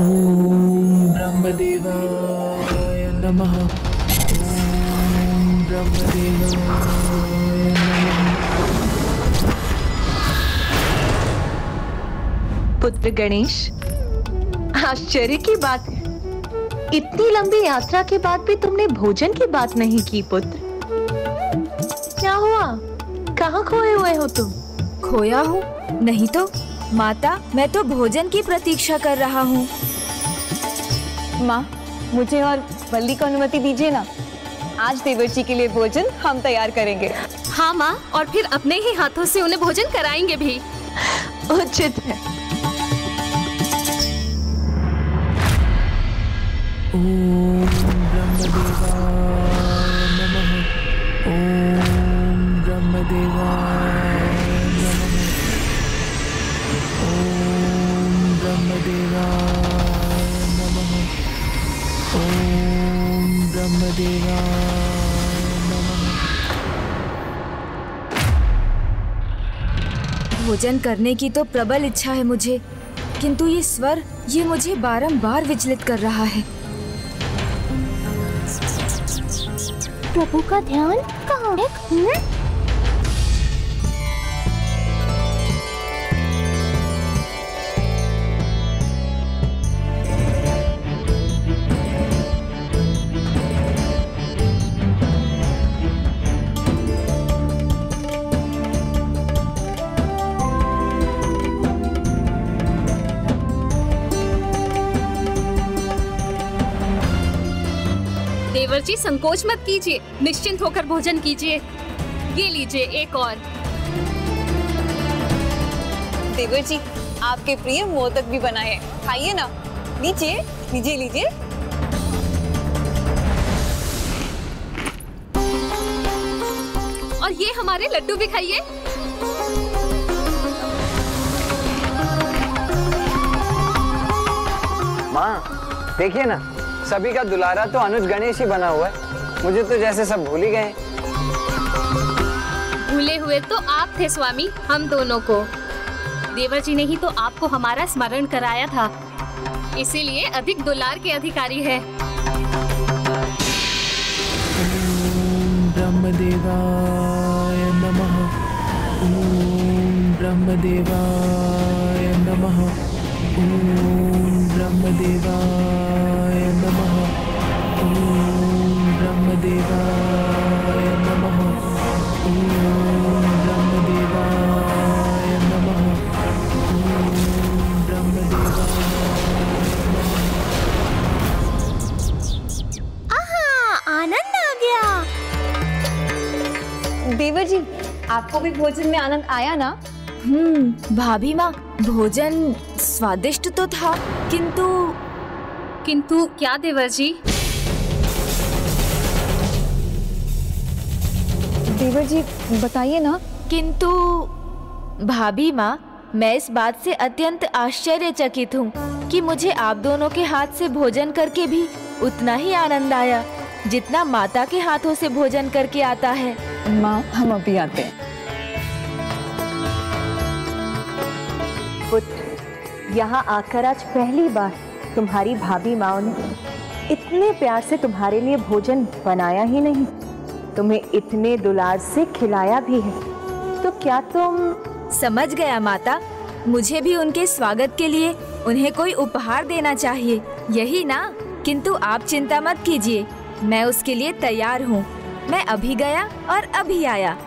ओम ब्रह्मदेवाय नमः। ओम ब्रह्मदेवाय नमः। पुत्र गणेश, आश्चर्य की बात है, इतनी लंबी यात्रा के बाद भी तुमने भोजन की बात नहीं की पुत्र। क्या हुआ? कहाँ खोए हुए हो तुम? खोया हूँ? नहीं तो माता, मैं तो भोजन की प्रतीक्षा कर रहा हूँ। माँ, मुझे और वल्ली को अनुमति दीजिए ना। आज देवर जी के लिए भोजन हम तैयार करेंगे। हाँ माँ, और फिर अपने ही हाथों से उन्हें भोजन कराएंगे भी। उचित है। ओम ब्रह्मदेवाय नमः। ओम ब्रह्मदेवाय नमः। ओम ब्रह्मदेवाय नमः। ओम ब्रह्मदेवाय नमः। भोजन करने की तो प्रबल इच्छा है मुझे, किंतु ये स्वर ये मुझे बारंबार विचलित कर रहा है। प्रभु का ध्यान कहाँ है? देवर जी संकोच मत कीजिए, निश्चिंत होकर भोजन कीजिए। ये लीजिए एक और। देवर जी, आपके प्रिय मोदक भी बनाए हैं, खाइए ना। लीजिए लीजिए लीजिए। और ये हमारे लड्डू भी खाइए। माँ देखिए ना, सभी का दुलारा तो अनुज गणेश ही बना हुआ है। मुझे तो जैसे सब भूल ही गए। भूले हुए तो आप थे स्वामी, हम दोनों को। देवर जी ने ही तो आपको हमारा स्मरण कराया था, इसीलिए अधिक दुलार के अधिकारी है। ओम ब्रह्मदेवाय नमः। ओम ब्रह्मदेवाय नमः। ओम ब्रह्मदेवाय नमः। ओम ब्रह्मदेवाय नमः। ओम ब्रह्मदेवाय नमः। ओम ब्रह्मदेवाय। आहा, आनंद आ गया। देवर जी, आपको भी भोजन में आनंद आया ना? भाभी माँ, भोजन स्वादिष्ट तो था, किंतु क्या देवर जी? देवर जी बताइए ना। किंतु भाभी माँ, मैं इस बात से अत्यंत आश्चर्यचकित हूँ कि मुझे आप दोनों के हाथ से भोजन करके भी उतना ही आनंद आया जितना माता के हाथों से भोजन करके आता है। माँ, हम अभी आते हैं। पुत्र, यहाँ आकर आज पहली बार तुम्हारी भाभी माँ ने इतने प्यार से तुम्हारे लिए भोजन बनाया ही नहीं, तुम्हें इतने दुलार से खिलाया भी है। तो क्या तुम? समझ गया माता, मुझे भी उनके स्वागत के लिए उन्हें कोई उपहार देना चाहिए, यही ना? किंतु आप चिंता मत कीजिए, मैं उसके लिए तैयार हूँ। मैं अभी गया और अभी आया।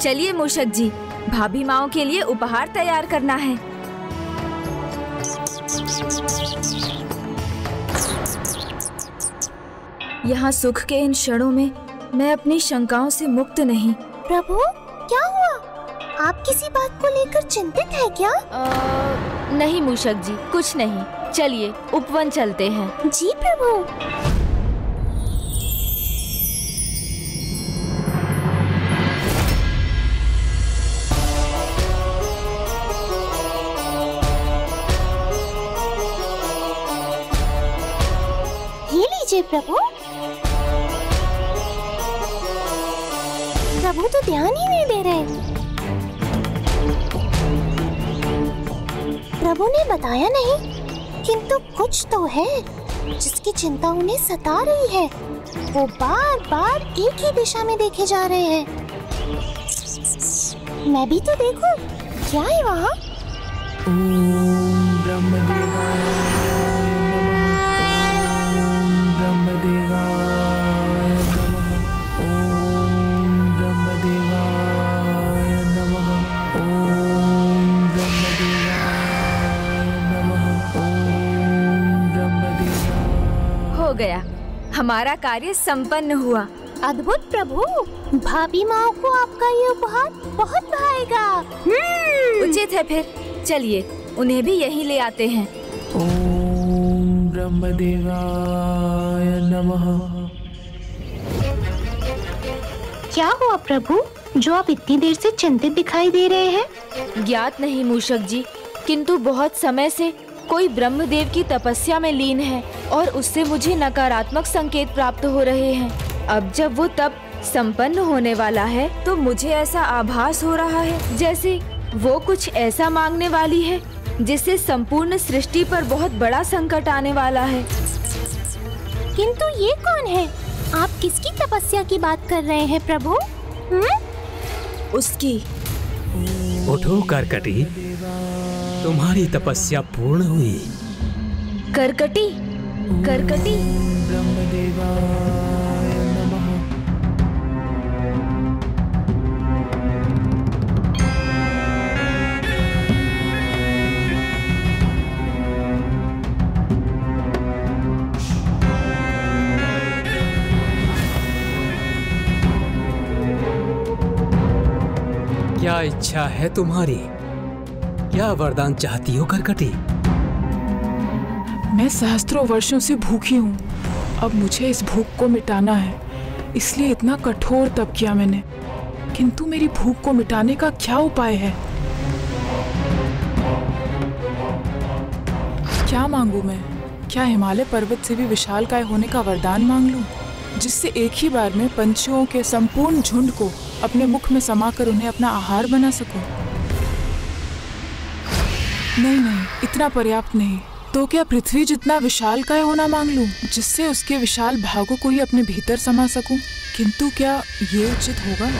चलिए मूषक जी, भाभी माओ के लिए उपहार तैयार करना है। यहाँ सुख के इन क्षणों में मैं अपनी शंकाओं से मुक्त नहीं। प्रभु, क्या हुआ? आप किसी बात को लेकर चिंतित है क्या? नहीं मूषक जी, कुछ नहीं। चलिए उपवन चलते हैं। जी प्रभु। ये लीजिए प्रभु। प्रभु तो ध्यान ही नहीं दे रहे। प्रभु ने बताया नहीं किंतु कुछ तो है जिसकी चिंता उन्हें सता रही है। वो बार बार एक ही दिशा में देखे जा रहे हैं। मैं भी तो देखूं, क्या है वहाँ? ओम ब्रह्मदेवाय नमः। ओम ब्रह्मदेवाय नमः। ओम ब्रह्मदेवाय नमः। ओम ब्रह्मदेवाय। हो गया, हमारा कार्य संपन्न हुआ। अद्भुत प्रभु, भाभी माँ को आपका ये उपहार बहुत भाएगा। उचित है, फिर चलिए उन्हें भी यहीं ले आते हैं। ओम ब्रह्मदेवाय नमः। क्या हुआ प्रभु, जो आप इतनी देर से चिंतित दिखाई दे रहे हैं? ज्ञात नहीं मूषक जी, किंतु बहुत समय से कोई ब्रह्मदेव की तपस्या में लीन है और उससे मुझे नकारात्मक संकेत प्राप्त हो रहे हैं। अब जब वो तप संपन्न होने वाला है तो मुझे ऐसा आभास हो रहा है जैसे वो कुछ ऐसा मांगने वाली है जिससे संपूर्ण सृष्टि पर बहुत बड़ा संकट आने वाला है। किंतु ये कौन है? आप किसकी तपस्या की बात कर रहे हैं प्रभु? उसकी। उठो करकटी, तुम्हारी तपस्या पूर्ण हुई। करकटी, करकटी। ब्रह्मदेवाय नमः। क्या इच्छा है तुम्हारी? क्या वरदान चाहती हो करकटी? मैं सहस्त्रों वर्षों से भूखी हूँ। अब मुझे इस भूख को मिटाना है, इसलिए इतना कठोर तप किया मैंने। किंतु मेरी भूख को मिटाने का क्या उपाय है? क्या मांगू मैं? क्या हिमालय पर्वत से भी विशालकाय होने का वरदान मांग लूं, जिससे एक ही बार में पंछियों के संपूर्ण झुंड को अपने मुख में समाकर उन्हें अपना आहार बना सकूं? नहीं नहीं, इतना पर्याप्त नहीं। तो क्या पृथ्वी जितना विशालकाय होना मांग लूं, जिससे उसके विशाल भागों को ही अपने भीतर समा सकूं? किंतु क्या ये उचित होगा?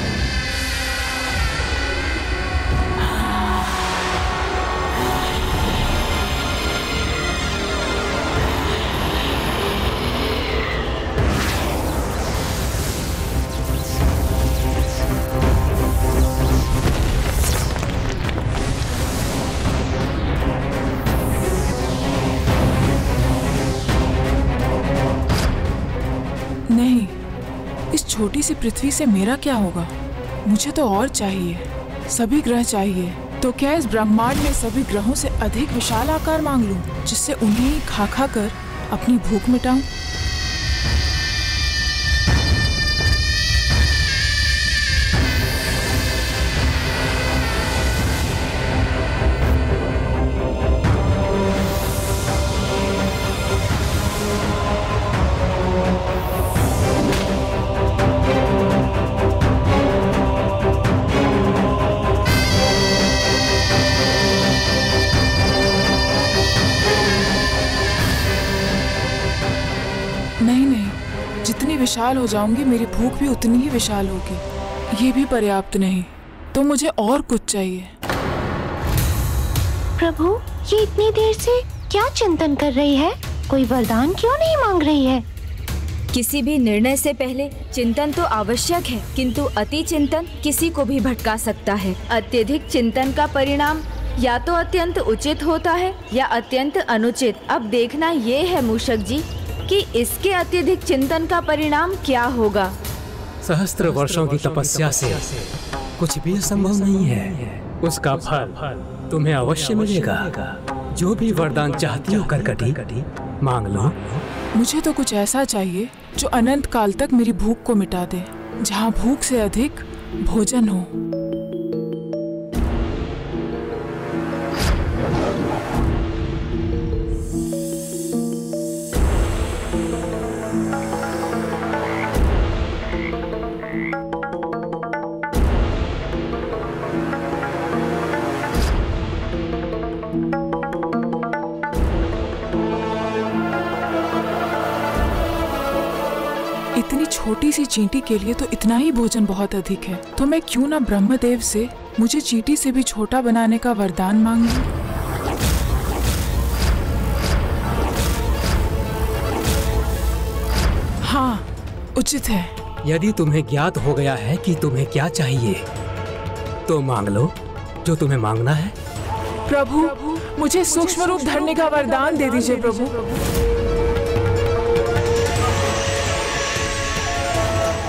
नहीं, इस छोटी सी पृथ्वी से मेरा क्या होगा? मुझे तो और चाहिए, सभी ग्रह चाहिए। तो क्या इस ब्रह्मांड में सभी ग्रहों से अधिक विशाल आकार मांग लूं, जिससे उन्हें ही खा खा कर अपनी भूख मिटाऊं? नहीं नहीं, जितनी विशाल हो जाऊंगी मेरी भूख भी उतनी ही विशाल होगी। ये भी पर्याप्त नहीं, तो मुझे और कुछ चाहिए। प्रभु, ये इतनी देर से क्या चिंतन कर रही है? कोई वरदान क्यों नहीं मांग रही है? किसी भी निर्णय से पहले चिंतन तो आवश्यक है, किंतु अति चिंतन किसी को भी भटका सकता है। अत्यधिक चिंतन का परिणाम या तो अत्यंत उचित होता है या अत्यंत अनुचित। अब देखना ये है मूषक जी कि इसके अत्यधिक चिंतन का परिणाम क्या होगा। सहस्त्र वर्षों की तपस्या से कुछ भी असंभव नहीं है। उसका फल तुम्हें अवश्य मिलेगा। जो भी वरदान चाहती हो करकटी, मांग लो। मुझे तो कुछ ऐसा चाहिए जो अनंत काल तक मेरी भूख को मिटा दे, जहाँ भूख से अधिक भोजन हो। छोटी सी चींटी के लिए तो इतना ही भोजन बहुत अधिक है, तो मैं क्यों ना ब्रह्मदेव से मुझे चींटी से भी छोटा बनाने का वरदान मांग लूं। हाँ, उचित है। यदि तुम्हें ज्ञात हो गया है कि तुम्हें क्या चाहिए, तो मांग लो जो तुम्हें मांगना है। प्रभु, मुझे सूक्ष्म रूप धरने का वरदान दे दीजिए प्रभु।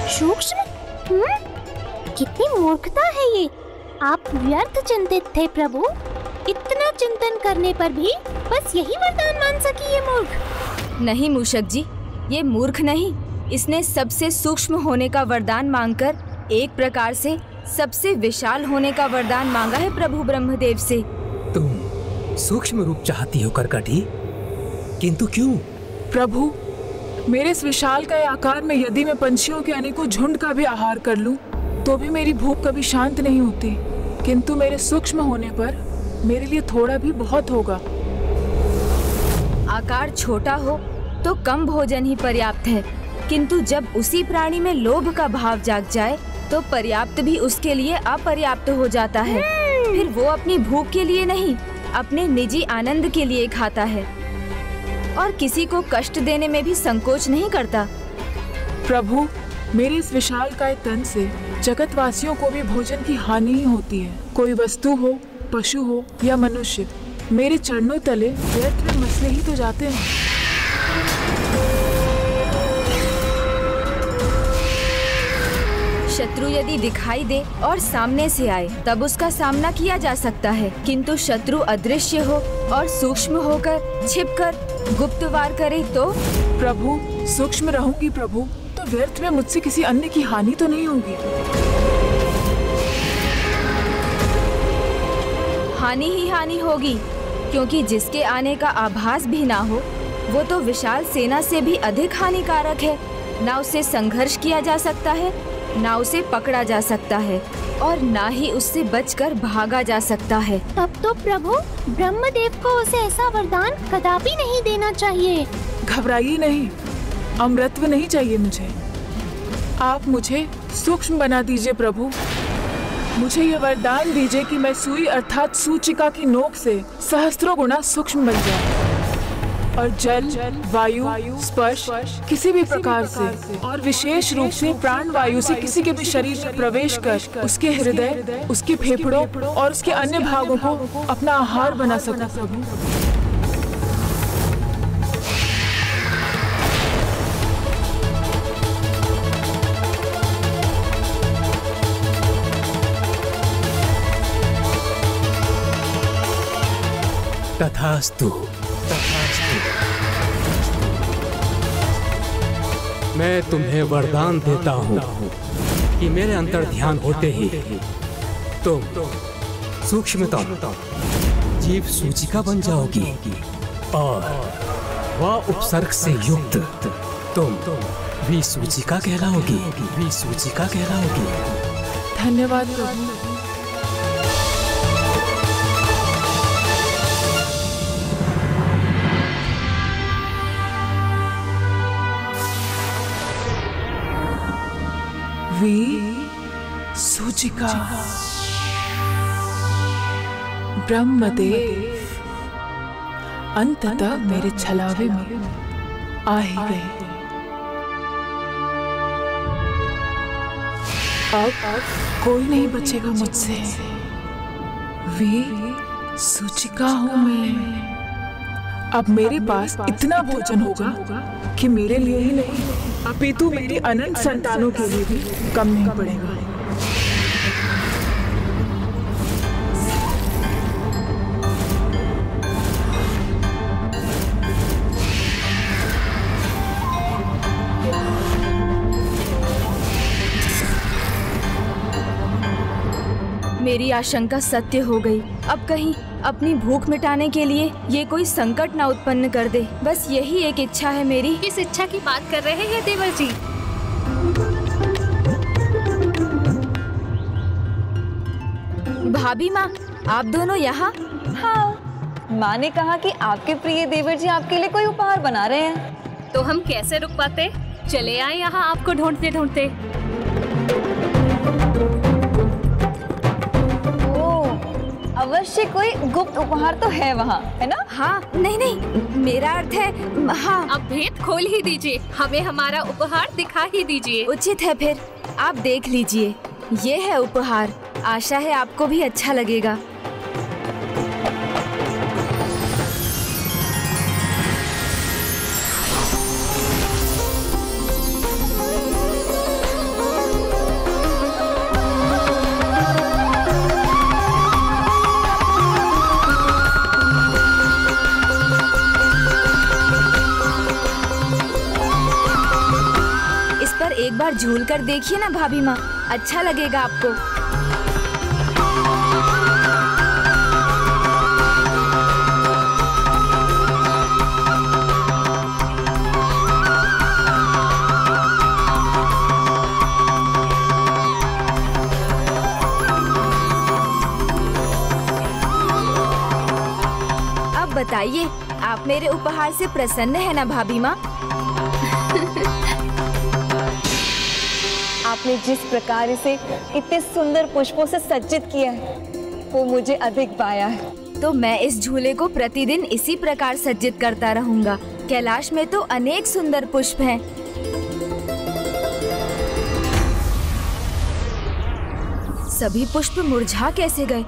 सूक्ष्म? कितनी मूर्खता है ये। आप व्यर्थ चिंतित थे प्रभु। इतना चिंतन करने पर भी बस यही वरदान मान सकी ये मूर्ख। नहीं मूषक जी, ये मूर्ख नहीं, इसने सबसे सूक्ष्म होने का वरदान मांगकर एक प्रकार से सबसे विशाल होने का वरदान मांगा है प्रभु ब्रह्मदेव से। तुम सूक्ष्म रूप चाहती हो कर्कटी, किंतु क्यों? प्रभु, मेरे इस विशाल का आकार में यदि मैं पंछियों के अनेकों झुंड का भी आहार कर लूं, तो भी मेरी भूख कभी शांत नहीं होती। किंतु मेरे सूक्ष्म होने पर मेरे लिए थोड़ा भी बहुत होगा। आकार छोटा हो तो कम भोजन ही पर्याप्त है, किंतु जब उसी प्राणी में लोभ का भाव जाग जाए तो पर्याप्त भी उसके लिए अपर्याप्त हो जाता है। फिर वो अपनी भूख के लिए नहीं, अपने निजी आनंद के लिए खाता है और किसी को कष्ट देने में भी संकोच नहीं करता। प्रभु, मेरे इस विशालकाय तन से जगतवासियों को भी भोजन की हानि ही होती है। कोई वस्तु हो, पशु हो या मनुष्य, मेरे चरणों तले व्यर्थ में मसले ही तो जाते हैं। शत्रु यदि दिखाई दे और सामने से आए तब उसका सामना किया जा सकता है, किंतु शत्रु अदृश्य हो और सूक्ष्म होकर छिपकर गुप्त वार करे तो? प्रभु, सूक्ष्म रहूंगी प्रभु, तो व्यर्थ में मुझसे किसी अन्य की हानि तो नहीं होगी। हानि ही हानि होगी, क्योंकि जिसके आने का आभास भी ना हो वो तो विशाल सेना से भी अधिक हानिकारक है। ना उससे संघर्ष किया जा सकता है, ना उसे पकड़ा जा सकता है और ना ही उससे बचकर भागा जा सकता है। तब तो प्रभु ब्रह्मदेव को उसे ऐसा वरदान कदापि नहीं देना चाहिए। घबराइए नहीं, अमृतत्व नहीं चाहिए मुझे। आप मुझे सूक्ष्म बना दीजिए प्रभु। मुझे ये वरदान दीजिए कि मैं सुई अर्थात सूचिका की नोक से सहस्त्रों गुना सूक्ष्म बन जाऊं और जल, वायु, स्पर्श किसी भी प्रकार से और विशेष रूप से प्राण वायु से किसी के भी शरीर में प्रवेश कर उसके हृदय, उसके फेफड़ों और उसके अन्य भागों को अपना आहार बना सकूं प्रभु। तथास्तु। मैं तुम्हें वरदान देता हूँ कि मेरे अंतर ध्यान होते ही तुम सूक्ष्मतम जीव सूचिका बन जाओगी और वह उपसर्ग से युक्त तुम भी सूचिका कहलाओगी, भी सूचिका कहलाओगी। धन्यवाद प्रभु। सूचिका। ब्रह्मदेव अंततः मेरे छलावे में आ ही गए। अब कोई नहीं बचेगा मुझसे। सूचिका हूँ मैं। अब मेरे पास इतना भोजन होगा कि मेरे लिए ही नहीं अपितु मेरी अनंत संतानों के लिए भी कम नहीं पड़ेगा। मेरी आशंका सत्य हो गई। अब कहीं अपनी भूख मिटाने के लिए ये कोई संकट ना उत्पन्न कर दे। बस यही एक इच्छा है मेरी। किस इच्छा की बात कर रहे हैं देवर जी? भाभी माँ, आप दोनों यहाँ? हाँ, माँ ने कहा कि आपके प्रिय देवर जी आपके लिए कोई उपहार बना रहे हैं। तो हम कैसे रुक पाते? चले आए यहाँ आपको ढूंढते ढूंढते। अवश्य कोई गुप्त उपहार तो है वहाँ, है ना? हाँ, नहीं नहीं, मेरा अर्थ है हाँ। अब भेद खोल ही दीजिए, हमें हमारा उपहार दिखा ही दीजिए। उचित है, फिर आप देख लीजिए। ये है उपहार, आशा है आपको भी अच्छा लगेगा। एक बार झूल कर देखिए ना भाभी माँ, अच्छा लगेगा आपको। अब बताइए, आप मेरे उपहार से प्रसन्न है ना भाभी माँ? आपने जिस प्रकार इसे इतने सुंदर पुष्पों से सज्जित किया है, वो मुझे अधिक भाया है। तो मैं इस झूले को प्रतिदिन इसी प्रकार सज्जित करता रहूंगा। कैलाश में तो अनेक सुंदर पुष्प हैं। सभी पुष्प मुरझा कैसे गए,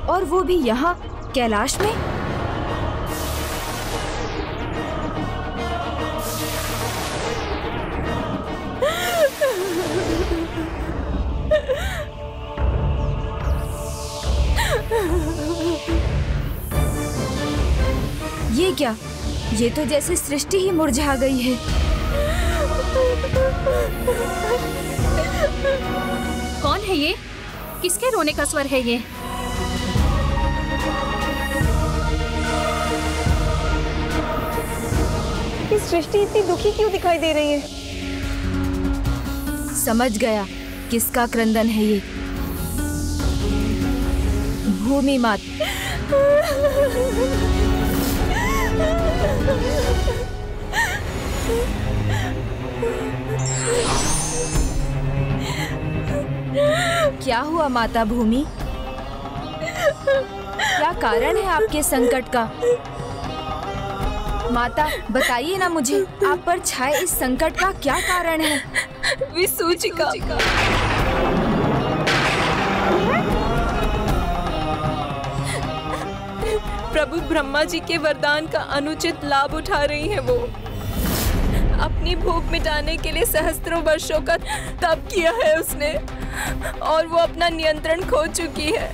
और वो भी यहाँ कैलाश में? ये क्या? ये तो जैसे सृष्टि ही मुरझा गई है। कौन है ये? किसके रोने का स्वर है ये? ये सृष्टि इतनी दुखी क्यों दिखाई दे रही है? समझ गया किसका क्रंदन है ये। भूमि माता। क्या हुआ माता भूमि? क्या कारण है आपके संकट का? माता बताइए ना मुझे, आप पर छाए इस संकट का क्या कारण है? विसूचिका। प्रभु ब्रह्मा जी के वरदान का अनुचित लाभ उठा रही है वो। अपनी भूख मिटाने के लिए सहस्त्रों वर्षों का तप किया है उसने, और वो अपना नियंत्रण खो चुकी है।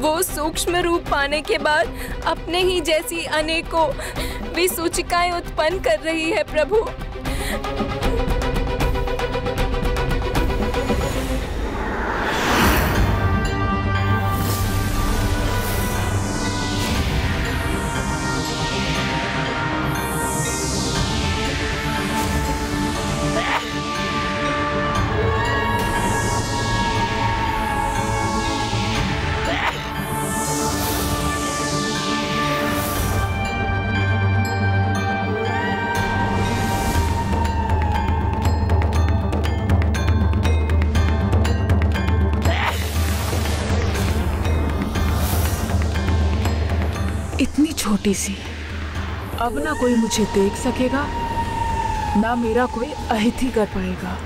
वो सूक्ष्म रूप पाने के बाद अपने ही जैसी अनेकों विसूचिकाएं उत्पन्न कर रही है प्रभु। इतनी छोटी सी, अब ना कोई मुझे देख सकेगा, ना मेरा कोई अहित ही कर पाएगा।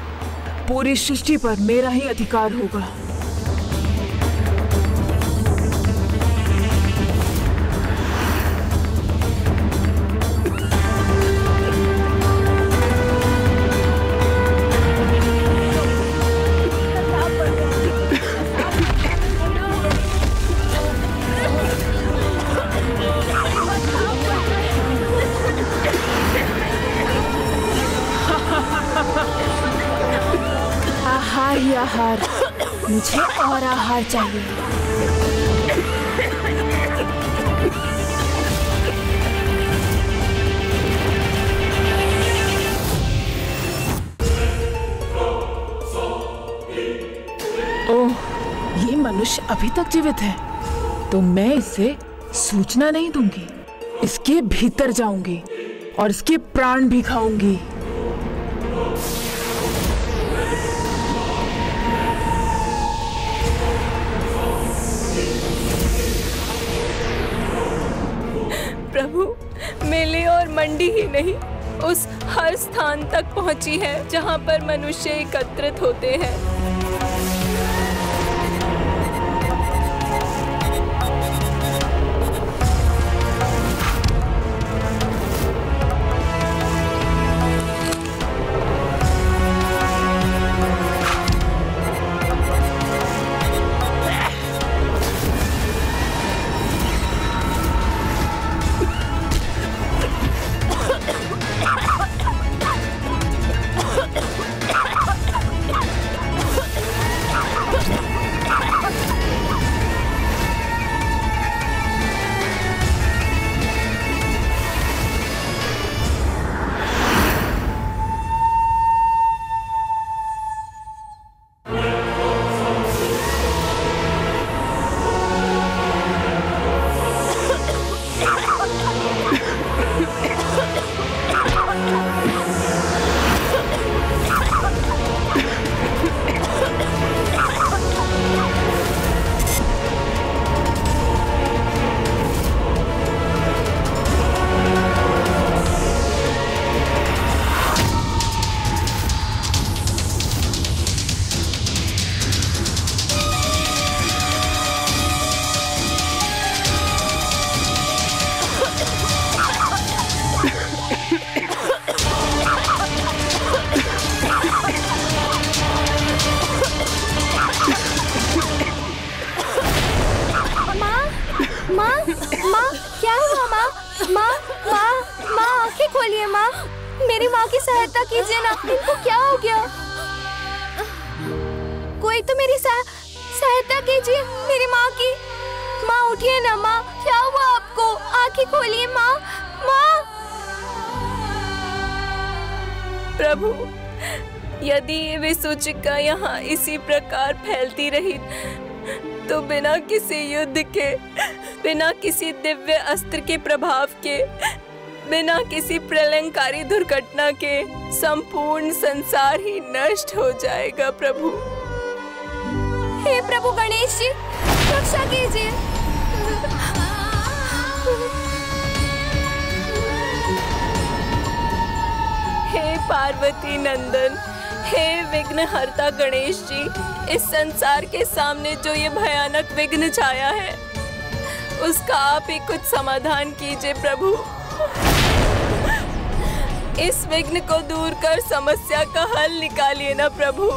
पूरी सृष्टि पर मेरा ही अधिकार होगा। आहार ही आहार, मुझे और आहार चाहिए। ओह, ये मनुष्य अभी तक जीवित है, तो मैं इसे सूचना नहीं दूंगी। इसके भीतर जाऊंगी और इसके प्राण भी खाऊंगी। प्रभु, मेले और मंडी ही नहीं, उस हर स्थान तक पहुंची है जहां पर मनुष्य एकत्रित होते हैं। मेरी माँ की सहायता कीजिए ना, इनको क्या हो गया? कोई तो मेरी सहायता कीजिए, मेरी माँ की। माँ उठिए ना माँ, क्या हुआ आपको? आंखें खोलिए माँ, माँ। प्रभु, यदि ये विसूचिका यहाँ इसी प्रकार फैलती रही तो बिना किसी युद्ध के, बिना किसी दिव्य अस्त्र के प्रभाव के, बिना किसी प्रलयंकारी दुर्घटना के संपूर्ण संसार ही नष्ट हो जाएगा। प्रभु, हे प्रभु गणेश जी, रक्षा कीजिए। हे पार्वती नंदन, हे विघ्नहर्ता गणेश जी, इस संसार के सामने जो ये भयानक विघ्न छाया है, उसका आप ही कुछ समाधान कीजिए प्रभु। इस विघ्न को दूर कर समस्या का हल निकालिए ना प्रभु।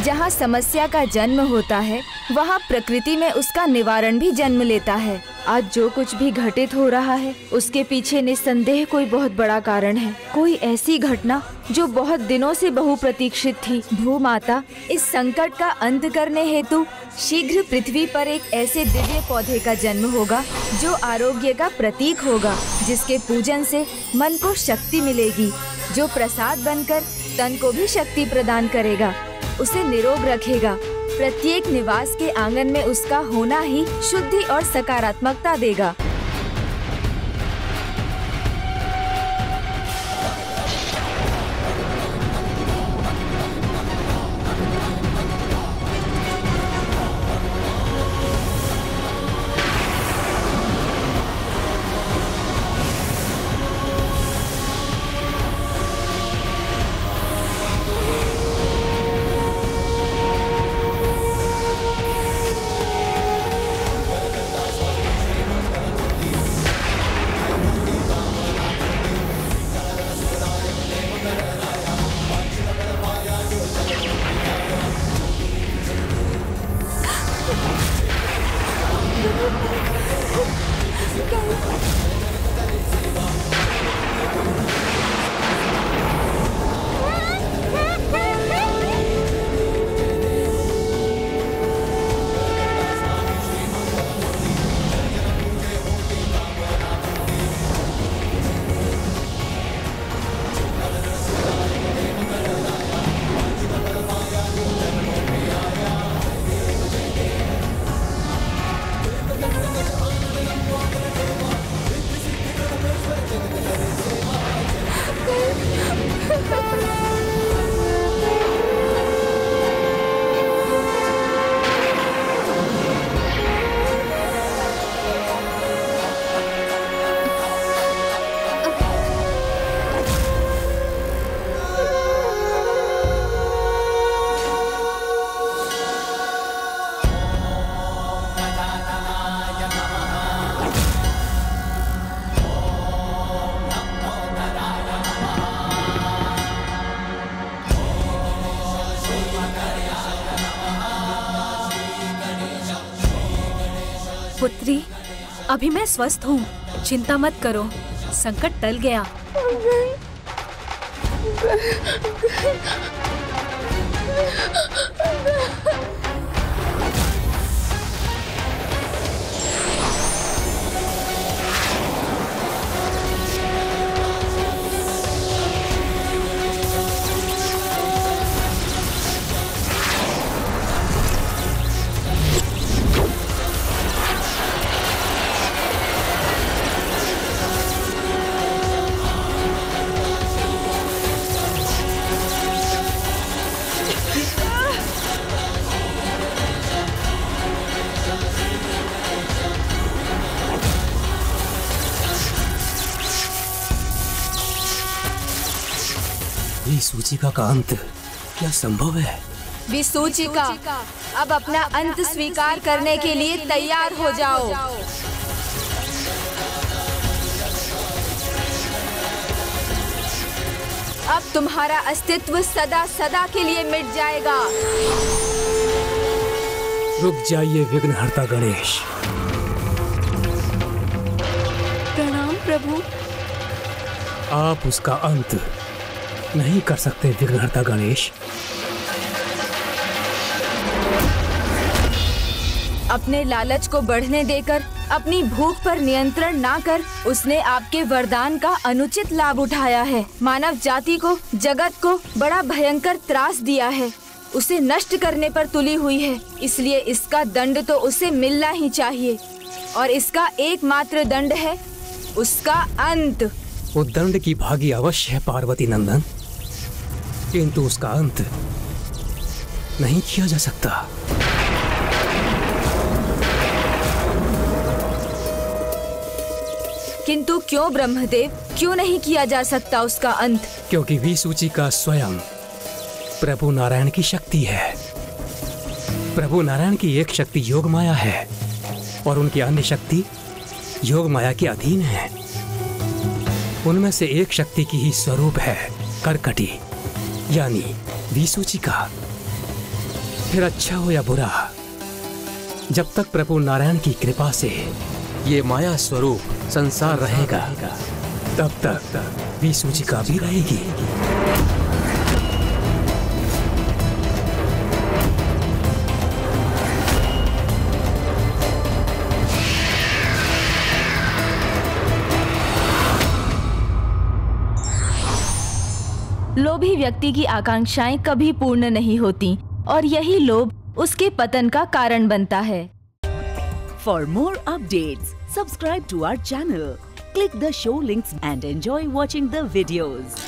जहाँ समस्या का जन्म होता है, वहाँ प्रकृति में उसका निवारण भी जन्म लेता है। आज जो कुछ भी घटित हो रहा है, उसके पीछे निस्संदेह कोई बहुत बड़ा कारण है। कोई ऐसी घटना जो बहुत दिनों से बहुप्रतीक्षित थी। भूमाता, इस संकट का अंत करने हेतु शीघ्र पृथ्वी पर एक ऐसे दिव्य पौधे का जन्म होगा जो आरोग्य का प्रतीक होगा, जिसके पूजन से मन को शक्ति मिलेगी, जो प्रसाद बनकर तन को भी शक्ति प्रदान करेगा, उसे निरोग रखेगा। प्रत्येक निवास के आंगन में उसका होना ही शुद्धि और सकारात्मकता देगा। अभी मैं स्वस्थ हूँ, चिंता मत करो, संकट टल गया। विसूचिका का अंत क्या संभव है? विसूचिका, अब अपना अंत स्वीकार करने के लिए तैयार हो जाओ। अब तुम्हारा अस्तित्व सदा सदा के लिए मिट जाएगा। रुक जाइए विघ्नहर्ता गणेश। प्रणाम प्रभु। आप उसका अंत नहीं कर सकते विघ्नहर्ता गणेश। अपने लालच को बढ़ने देकर अपनी भूख पर नियंत्रण ना कर उसने आपके वरदान का अनुचित लाभ उठाया है। मानव जाति को, जगत को बड़ा भयंकर त्रास दिया है, उसे नष्ट करने पर तुली हुई है। इसलिए इसका दंड तो उसे मिलना ही चाहिए और इसका एकमात्र दंड है उसका अंत। वो दंड की भागी अवश्य है पार्वती नंदन, किंतु उसका अंत नहीं किया जा सकता। किंतु क्यों ब्रह्मदेव, क्यों नहीं किया जा सकता उसका अंत? क्योंकि विसूचिका स्वयं प्रभु नारायण की शक्ति है। प्रभु नारायण की एक शक्ति योग माया है और उनकी अन्य शक्ति योग माया के अधीन है। उनमें से एक शक्ति की ही स्वरूप है कर्कटी यानी विसूचिका। फिर अच्छा हो या बुरा, जब तक प्रभु नारायण की कृपा से ये माया स्वरूप संसार रहेगा तब तक विसूचिका भी रहेगी। लोभी व्यक्ति की आकांक्षाएं कभी पूर्ण नहीं होती और यही लोभ उसके पतन का कारण बनता है। For more updates, subscribe to our channel, click the show links and enjoy watching the videos.